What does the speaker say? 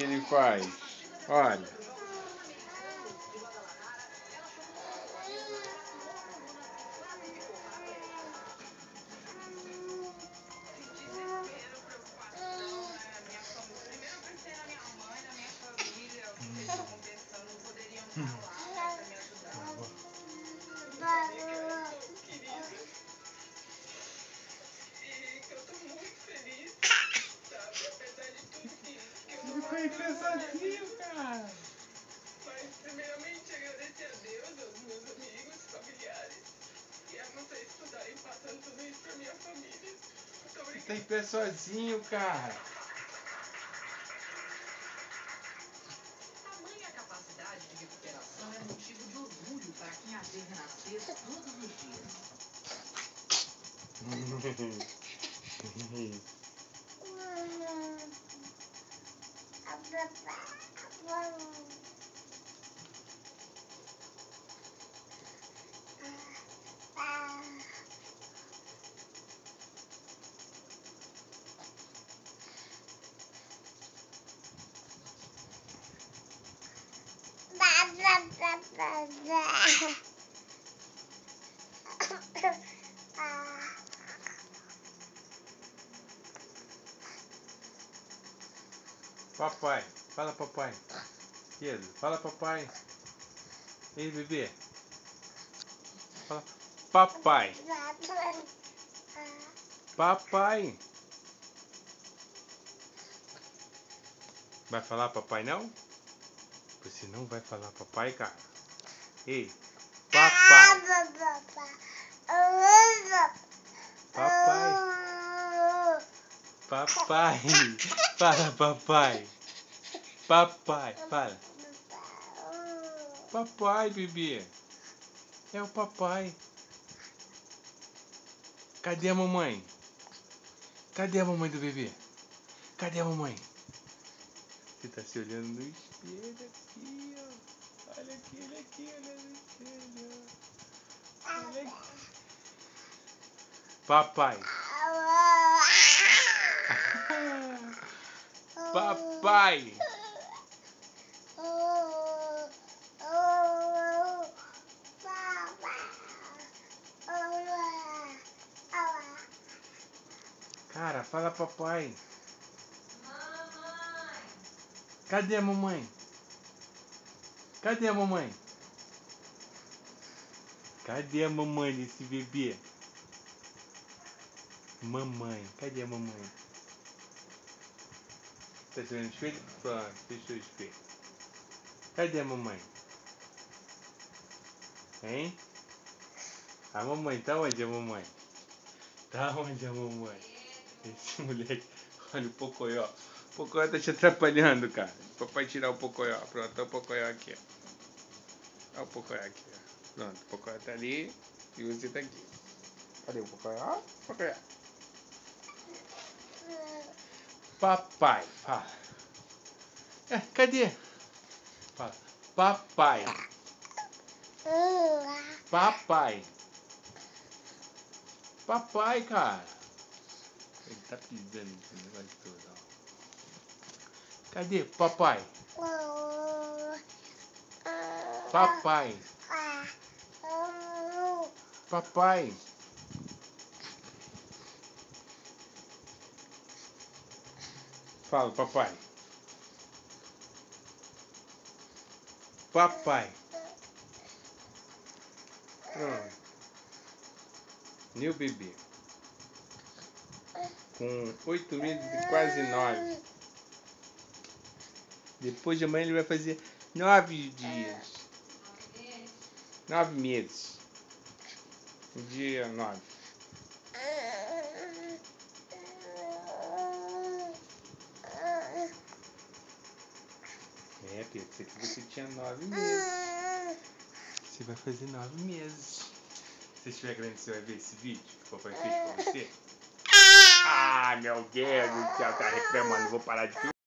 que ele faz. Olha. Ele foi sozinho, cara. Mas, primeiramente, agradecer a Deus, aos meus amigos, familiares, e a vocês por estarem passando tudo isso pra minha família. Muito obrigada. Tem pé sozinho, cara. Tamanha capacidade de recuperação é motivo de orgulho para quem a vê renascer todos os dias. Papai, fala papai. Pedro, fala papai. Ei, bebê. Fala papai. Papai. Vai falar papai não? Você não vai falar papai, cara? Ei, papai. Papai. Papai. Fala papai. Papai, fala. Papai, bebê. É o papai. Cadê a mamãe? Cadê a mamãe do bebê? Cadê a mamãe? Você tá se olhando no espelho aqui, ó. Olha aqui, olha aqui, olha no espelho. Olha aqui. Papai. Papai. Cara, fala papai. Mamãe! Cadê a mamãe? Cadê a mamãe? Cadê a mamãe desse bebê? Mamãe, cadê a mamãe? Tá vendo o espelho? Pronto, fechou o espelho. Cadê a mamãe? Hein? A mamãe, tá onde a mamãe? Tá onde a mamãe? Esse moleque, olha o Pocoyo. O Pocoyo tá te atrapalhando, cara. Papai tirar o Pocoyo. Pronto, tá o Pocoyo aqui, ó. Olha o Pocoyo aqui, ó. Pronto, o Pocoyo tá ali e você tá aqui. Cadê o Pocoyo? Ó, o Pocoyo. Papai, fala. Cadê? Fala. Papai. Papai. Papai, cara. Ele tá pisando nesse negócio todo, ó. Cadê? Papai. Papai. Papai. Fala, papai. Papai. Pronto. Meu bebê. Com 8 meses e quase 9. Depois de amanhã ele vai fazer 9 dias. 9 meses. Dia 9. É, Pedro, você que você tinha 9 meses. Você vai fazer 9 meses. Se estiver grande, você vai ver esse vídeo que o papai fez pra você? Ah, meu Deus do céu, tá reclamando. Vou parar de filmar.